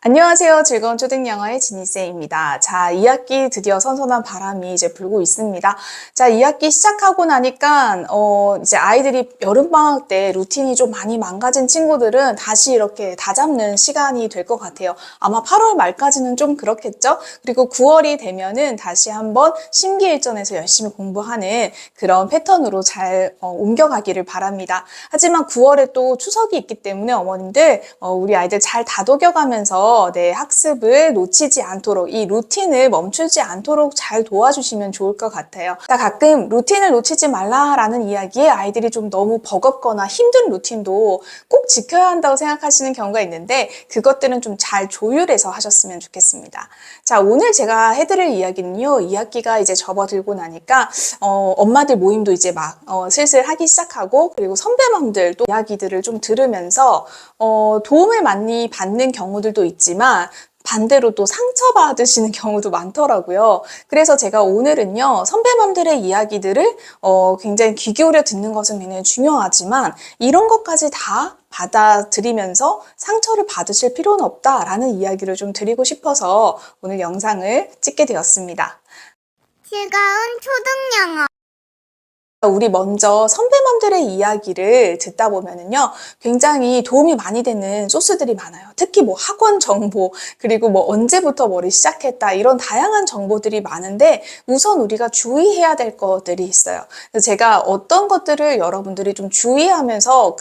안녕하세요. 즐거운 초등영어의 지니쌤입니다. 자, 2학기 드디어 선선한 바람이 이제 불고 있습니다. 자, 2학기 시작하고 나니까, 이제 아이들이 여름방학 때 루틴이 좀 많이 망가진 친구들은 다시 이렇게 다잡는 시간이 될 것 같아요. 아마 8월 말까지는 좀 그렇겠죠? 그리고 9월이 되면은 다시 한번 심기일전에서 열심히 공부하는 그런 패턴으로 잘 옮겨가기를 바랍니다. 하지만 9월에 또 추석이 있기 때문에 어머님들, 우리 아이들 잘 다독여가면서 학습을 놓치지 않도록 이 루틴을 멈추지 않도록 잘 도와주시면 좋을 것 같아요. 가끔 루틴을 놓치지 말라라는 이야기에 아이들이 좀 너무 버겁거나 힘든 루틴도 꼭 지켜야 한다고 생각하시는 경우가 있는데 그것들은 좀 잘 조율해서 하셨으면 좋겠습니다. 자, 오늘 제가 해드릴 이야기는요. 2학기가 이제 접어들고 나니까 엄마들 모임도 이제 막 슬슬 하기 시작하고 그리고 선배맘들도 이야기들을 좀 들으면서 도움을 많이 받는 경우들도 있지만 반대로 또 상처받으시는 경우도 많더라고요. 그래서 제가 오늘은요, 선배맘들의 이야기들을 굉장히 귀 기울여 듣는 것은 굉장히 중요하지만 이런 것까지 다 받아들이면서 상처를 받으실 필요는 없다라는 이야기를 좀 드리고 싶어서 오늘 영상을 찍게 되었습니다. 즐거운 초등영어. 우리 먼저 선배맘들의 이야기를 듣다 보면은요, 굉장히 도움이 많이 되는 소스들이 많아요. 특히 뭐 학원 정보, 그리고 뭐 언제부터 뭐를 시작했다, 이런 다양한 정보들이 많은데 우선 우리가 주의해야 될 것들이 있어요. 그래서 제가 어떤 것들을 여러분들이 좀 주의하면서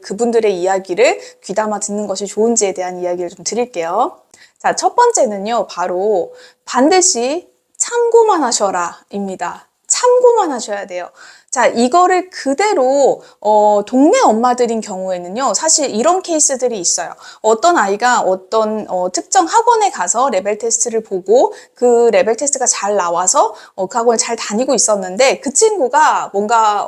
그분들의 이야기를 귀담아 듣는 것이 좋은지에 대한 이야기를 좀 드릴게요. 자, 첫 번째는요, 바로 반드시 참고만 하셔라입니다. 참고만 하셔야 돼요. 자, 이거를 그대로 동네 엄마들인 경우에는요, 사실 이런 케이스들이 있어요. 어떤 아이가 어떤 특정 학원에 가서 레벨 테스트를 보고 그 레벨 테스트가 잘 나와서 그 학원을 잘 다니고 있었는데 그 친구가 뭔가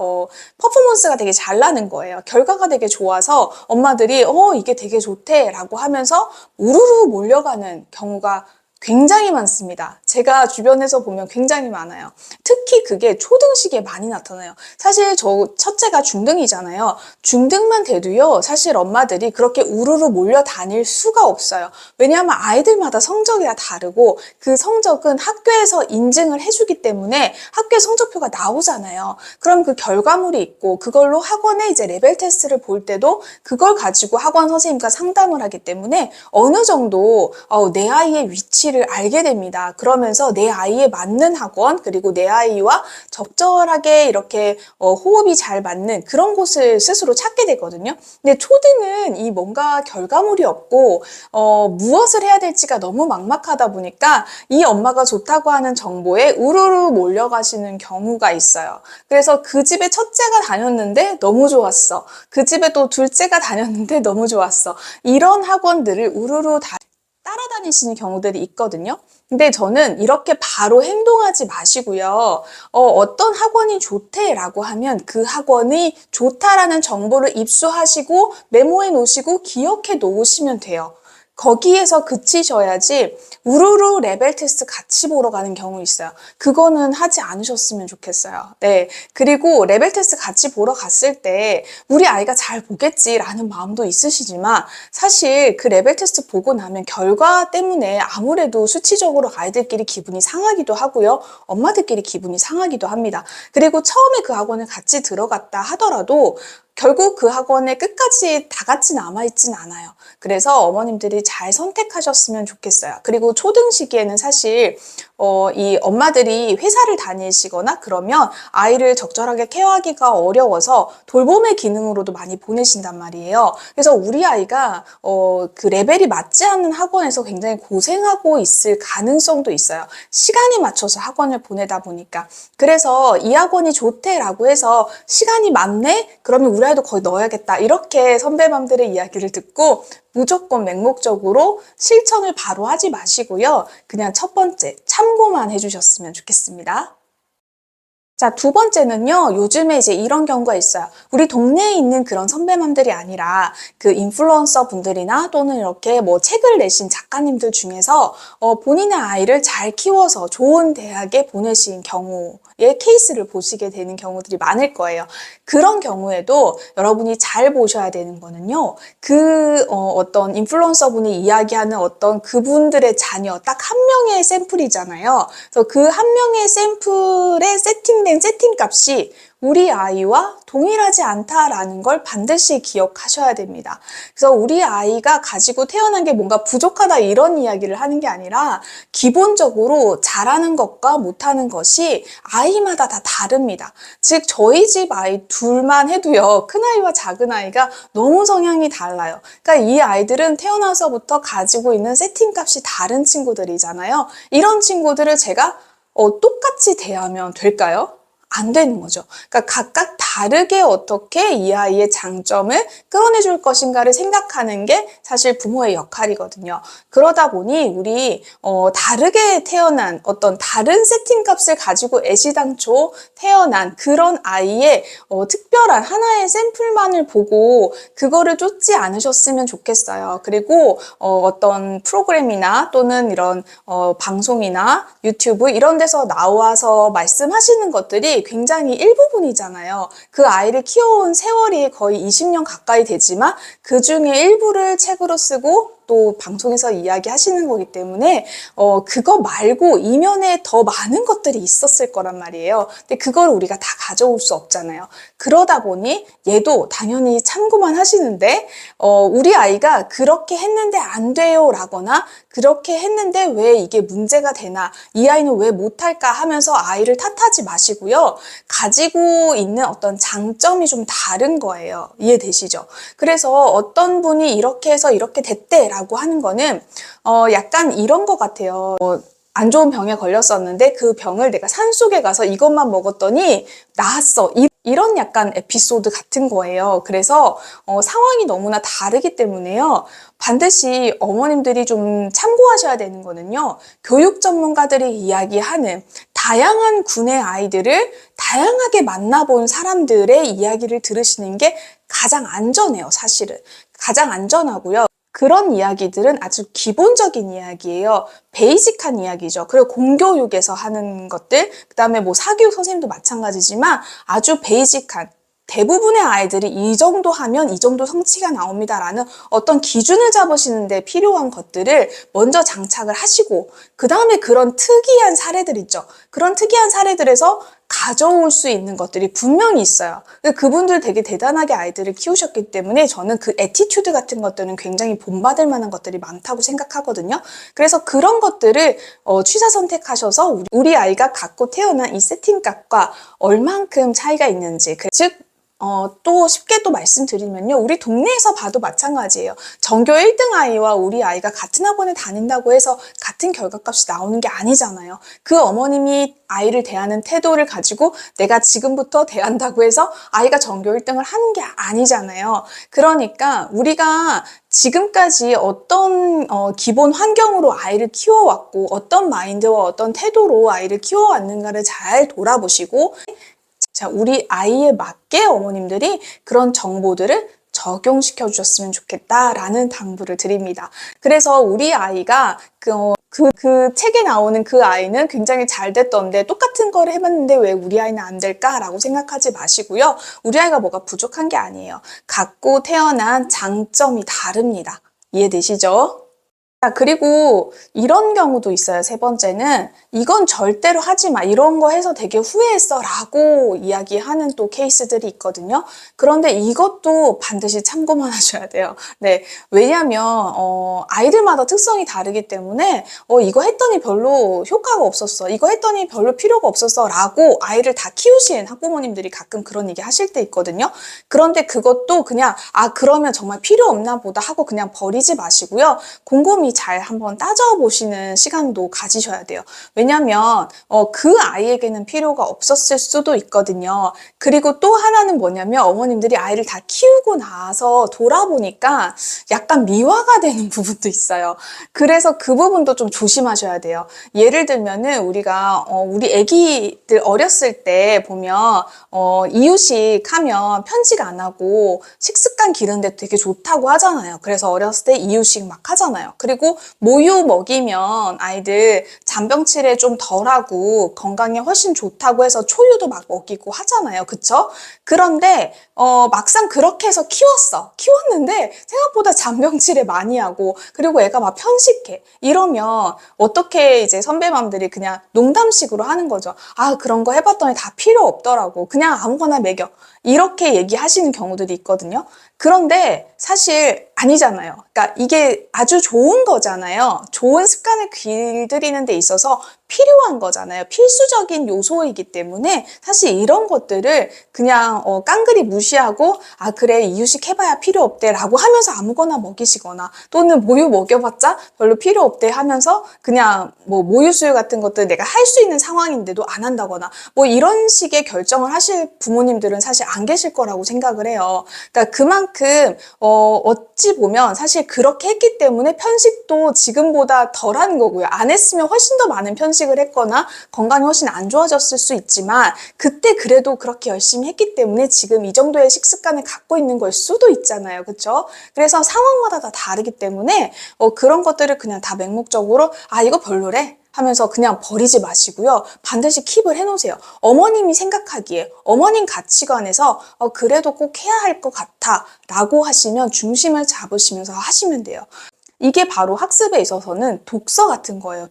퍼포먼스가 되게 잘 나는 거예요. 결과가 되게 좋아서 엄마들이 이게 되게 좋대 라고 하면서 우르르 몰려가는 경우가 굉장히 많습니다. 제가 주변에서 보면 굉장히 많아요. 특히 그게 초등시기에 많이 나타나요. 사실 저 첫째가 중등이잖아요. 중등만 돼도요, 사실 엄마들이 그렇게 우르르 몰려다닐 수가 없어요. 왜냐하면 아이들마다 성적이 다 다르고 그 성적은 학교에서 인증을 해주기 때문에 학교에 성적표가 나오잖아요. 그럼 그 결과물이 있고 그걸로 학원에 이제 레벨 테스트를 볼 때도 그걸 가지고 학원 선생님과 상담을 하기 때문에 어느 정도 내 아이의 위치를 알게 됩니다. 그러면서 내 아이에 맞는 학원, 그리고 내 아이와 적절하게 이렇게 호흡이 잘 맞는 그런 곳을 스스로 찾게 되거든요. 근데 초등은 이 뭔가 결과물이 없고 무엇을 해야 될지가 너무 막막하다 보니까 이 엄마가 좋다고 하는 정보에 우르르 몰려가시는 경우가 있어요. 그래서 그 집에 첫째가 다녔는데 너무 좋았어. 그 집에 또 둘째가 다녔는데 너무 좋았어. 이런 학원들을 우르르 따라다니시는 경우들이 있거든요. 근데 저는 이렇게 바로 행동하지 마시고요. 어떤 학원이 좋대라고 하면 그 학원이 좋다라는 정보를 입수하시고 메모해 놓으시고 기억해 놓으시면 돼요. 거기에서 그치셔야지 우르르 레벨 테스트 같이 보러 가는 경우 있어요. 그거는 하지 않으셨으면 좋겠어요. 네. 그리고 레벨 테스트 같이 보러 갔을 때 우리 아이가 잘 보겠지라는 마음도 있으시지만 사실 그 레벨 테스트 보고 나면 결과 때문에 아무래도 수치적으로 아이들끼리 기분이 상하기도 하고요. 엄마들끼리 기분이 상하기도 합니다. 그리고 처음에 그 학원을 같이 들어갔다 하더라도 결국 그 학원에 끝까지 다 같이 남아있진 않아요. 그래서 어머님들이 잘 선택하셨으면 좋겠어요. 그리고 초등 시기에는 사실 이 엄마들이 회사를 다니시거나 그러면 아이를 적절하게 케어하기가 어려워서 돌봄의 기능으로도 많이 보내신단 말이에요. 그래서 우리 아이가 그 레벨이 맞지 않는 학원에서 굉장히 고생하고 있을 가능성도 있어요. 시간에 맞춰서 학원을 보내다 보니까. 그래서 이 학원이 좋대라고 해서 시간이 맞네? 그러면 우리 아이도 거기 넣어야겠다. 이렇게 선배맘들의 이야기를 듣고 무조건 맹목적으로 실천을 바로 하지 마시고요. 그냥 첫 번째, 참고만 해주셨으면 좋겠습니다. 자, 두 번째는요, 요즘에 이제 이런 경우가 있어요. 우리 동네에 있는 그런 선배맘들이 아니라 그 인플루언서 분들이나 또는 이렇게 뭐 책을 내신 작가님들 중에서 본인의 아이를 잘 키워서 좋은 대학에 보내신 경우 케이스를 보시게 되는 경우들이 많을 거예요. 그런 경우에도 여러분이 잘 보셔야 되는 거는요. 어떤 인플루언서 분이 이야기하는 어떤 그분들의 자녀 딱 한 명의 샘플이잖아요. 그래서 그 한 명의 샘플에 세팅된 세팅값이 우리 아이와 동일하지 않다라는 걸 반드시 기억하셔야 됩니다. 그래서 우리 아이가 가지고 태어난 게 뭔가 부족하다 이런 이야기를 하는 게 아니라 기본적으로 잘하는 것과 못하는 것이 아이마다 다 다릅니다. 즉 저희 집 아이 둘만 해도요. 큰아이와 작은아이가 너무 성향이 달라요. 그러니까 이 아이들은 태어나서부터 가지고 있는 세팅값이 다른 친구들이잖아요. 이런 친구들을 제가 똑같이 대하면 될까요? 안 되는 거죠. 그러니까 각각 다르게 어떻게 이 아이의 장점을 끌어내줄 것인가를 생각하는 게 사실 부모의 역할이거든요. 그러다 보니 우리 다르게 태어난 어떤 다른 세팅값을 가지고 애시당초 태어난 그런 아이의 특별한 하나의 샘플만을 보고 그거를 쫓지 않으셨으면 좋겠어요. 그리고 어떤 프로그램이나 또는 이런 방송이나 유튜브 이런 데서 나와서 말씀하시는 것들이 굉장히 일부분이잖아요. 그 아이를 키워온 세월이 거의 20년 가까이 되지만 그 중에 일부를 책으로 쓰고 또 방송에서 이야기하시는 거기 때문에 그거 말고 이면에 더 많은 것들이 있었을 거란 말이에요. 근데 그걸 우리가 다 가져올 수 없잖아요. 그러다 보니 얘도 당연히 참고만 하시는데 우리 아이가 그렇게 했는데 안 돼요 라거나 그렇게 했는데 왜 이게 문제가 되나 이 아이는 왜 못할까 하면서 아이를 탓하지 마시고요. 가지고 있는 어떤 장점이 좀 다른 거예요. 이해되시죠? 그래서 어떤 분이 이렇게 해서 이렇게 됐대 라고 하는 거는 약간 이런 것 같아요. 안 좋은 병에 걸렸었는데 그 병을 내가 산속에 가서 이것만 먹었더니 나았어. 이런 약간 에피소드 같은 거예요. 그래서 상황이 너무나 다르기 때문에요. 반드시 어머님들이 좀 참고하셔야 되는 거는요. 교육 전문가들이 이야기하는 다양한 군의 아이들을 다양하게 만나본 사람들의 이야기를 들으시는 게 가장 안전해요, 사실은. 가장 안전하고요. 그런 이야기들은 아주 기본적인 이야기예요. 베이직한 이야기죠. 그리고 공교육에서 하는 것들, 그 다음에 뭐 사교육 선생님도 마찬가지지만 아주 베이직한 대부분의 아이들이 이 정도 하면 이 정도 성취가 나옵니다라는 어떤 기준을 잡으시는데 필요한 것들을 먼저 장착을 하시고 그 다음에 그런 특이한 사례들 있죠. 그런 특이한 사례들에서 가져올 수 있는 것들이 분명히 있어요. 그분들 되게 대단하게 아이들을 키우셨기 때문에 저는 그 애티튜드 같은 것들은 굉장히 본받을 만한 것들이 많다고 생각하거든요. 그래서 그런 것들을 취사 선택하셔서 우리 아이가 갖고 태어난 이 세팅값과 얼만큼 차이가 있는지, 즉 또 쉽게 또 말씀드리면요. 우리 동네에서 봐도 마찬가지예요. 전교 1등 아이와 우리 아이가 같은 학원에 다닌다고 해서 같은 결과값이 나오는 게 아니잖아요. 그 어머님이 아이를 대하는 태도를 가지고 내가 지금부터 대한다고 해서 아이가 전교 1등을 하는 게 아니잖아요. 그러니까 우리가 지금까지 어떤 기본 환경으로 아이를 키워왔고 어떤 마인드와 어떤 태도로 아이를 키워왔는가를 잘 돌아보시고 자, 우리 아이에 맞게 어머님들이 그런 정보들을 적용시켜 주셨으면 좋겠다라는 당부를 드립니다. 그래서 우리 아이가 그 책에 나오는 그 아이는 굉장히 잘 됐던데 똑같은 걸 해봤는데 왜 우리 아이는 안 될까라고 생각하지 마시고요. 우리 아이가 뭐가 부족한 게 아니에요. 갖고 태어난 장점이 다릅니다. 이해되시죠? 자, 그리고 이런 경우도 있어요. 세 번째는 이건 절대로 하지 마. 이런 거 해서 되게 후회했어 라고 이야기하는 또 케이스들이 있거든요. 그런데 이것도 반드시 참고만 하셔야 돼요. 네. 왜냐면 아이들마다 특성이 다르기 때문에 이거 했더니 별로 효과가 없었어. 이거 했더니 별로 필요가 없었어 라고 아이를 다 키우신 학부모님들이 가끔 그런 얘기 하실 때 있거든요. 그런데 그것도 그냥 그러면 정말 필요 없나 보다 하고 그냥 버리지 마시고요. 곰곰이 잘 한번 따져보시는 시간도 가지셔야 돼요. 왜냐면 그 아이에게는 필요가 없었을 수도 있거든요. 그리고 또 하나는 뭐냐면 어머님들이 아이를 다 키우고 나서 돌아보니까 약간 미화가 되는 부분도 있어요. 그래서 그 부분도 좀 조심하셔야 돼요. 예를 들면은 우리가 우리 아기들 어렸을 때 보면 이유식 하면 편식 안 하고 식습관 기르는데 되게 좋다고 하잖아요. 그래서 어렸을 때 이유식 막 하잖아요. 그리고 그리고 모유 먹이면 아이들 잔병치레 좀 덜하고 건강에 훨씬 좋다고 해서 초유도 막 먹이고 하잖아요. 그쵸? 그런데 막상 그렇게 해서 키웠는데 생각보다 잔병치레 많이 하고 그리고 애가 막 편식해. 이러면 어떻게 이제 선배맘들이 그냥 농담식으로 하는 거죠. 아, 그런 거 해봤더니 다 필요 없더라고. 그냥 아무거나 먹여. 이렇게 얘기하시는 경우들이 있거든요. 그런데 사실 아니잖아요. 그러니까 이게 아주 좋은 거잖아요. 좋은 습관을 길들이는 데 있어서 필요한 거잖아요. 필수적인 요소이기 때문에 사실 이런 것들을 그냥 깡그리 무시하고 아 그래 이유식 해봐야 필요 없대 라고 하면서 아무거나 먹이시거나 또는 모유 먹여봤자 별로 필요 없대 하면서 그냥 뭐 모유 수유 같은 것들 내가 할 수 있는 상황인데도 안 한다거나 뭐 이런 식의 결정을 하실 부모님들은 사실 안 계실 거라고 생각을 해요. 그러니까 그만큼 어찌 보면 사실 그렇게 했기 때문에 편식도 지금보다 덜한 거고요. 안 했으면 훨씬 더 많은 편식을 했거나 건강이 훨씬 안 좋아졌을 수 있지만 그때 그래도 그렇게 열심히 했기 때문에 지금 이 정도의 식습관을 갖고 있는 걸 수도 있잖아요. 그렇죠? 그래서 상황마다 다 다르기 때문에 그런 것들을 그냥 다 맹목적으로 아 이거 별로래 하면서 그냥 버리지 마시고요. 반드시 킵을 해놓으세요. 어머님이 생각하기에 어머님 가치관에서 그래도 꼭 해야 할 것 같아 라고 하시면 중심을 잡으시면서 하시면 돼요. 이게 바로 학습에 있어서는 독서 같은 거예요.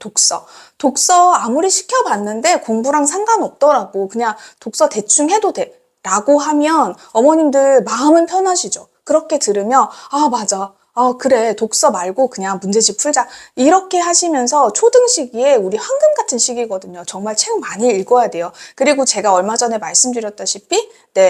독서 아무리 시켜봤는데 공부랑 상관없더라고. 그냥 독서 대충 해도 돼 라고 하면 어머님들 마음은 편하시죠. 그렇게 들으면 아 맞아. 그래. 독서 말고 그냥 문제집 풀자. 이렇게 하시면서 초등 시기에 우리 황금 같은 시기거든요. 정말 책 많이 읽어야 돼요. 그리고 제가 얼마 전에 말씀드렸다시피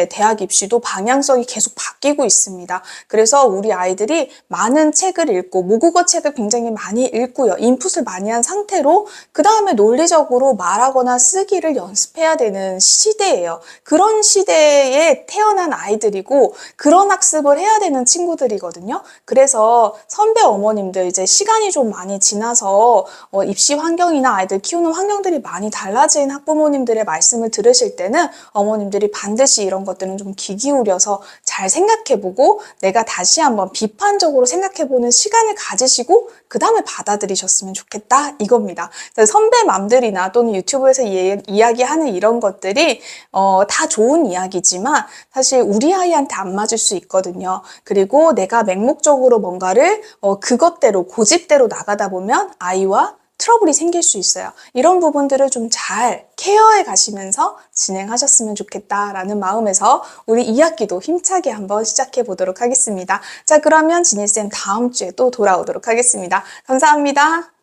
대학 입시도 방향성이 계속 바뀌고 있습니다. 그래서 우리 아이들이 많은 책을 읽고 모국어 책을 굉장히 많이 읽고요. 인풋을 많이 한 상태로 그 다음에 논리적으로 말하거나 쓰기를 연습해야 되는 시대예요. 그런 시대에 태어난 아이들이고 그런 학습을 해야 되는 친구들이거든요. 그래서 선배 어머님들 이제 시간이 좀 많이 지나서 입시 환경이나 아이들 키우는 환경들이 많이 달라진 학부모님들의 말씀을 들으실 때는 어머님들이 반드시 이런 것들은 좀 귀 기울여서 잘 생각해보고 내가 다시 한번 비판적으로 생각해보는 시간을 가지시고 그 다음에 받아들이셨으면 좋겠다 이겁니다. 선배 맘들이나 또는 유튜브에서 이야기하는 이런 것들이 다 좋은 이야기지만 사실 우리 아이한테 안 맞을 수 있거든요. 그리고 내가 맹목적으로 뭔가를 그것대로 고집대로 나가다 보면 아이와 트러블이 생길 수 있어요. 이런 부분들을 좀 잘 케어해 가시면서 진행하셨으면 좋겠다라는 마음에서 우리 2학기도 힘차게 한번 시작해 보도록 하겠습니다. 자, 그러면 지니쌤 다음 주에 또 돌아오도록 하겠습니다. 감사합니다.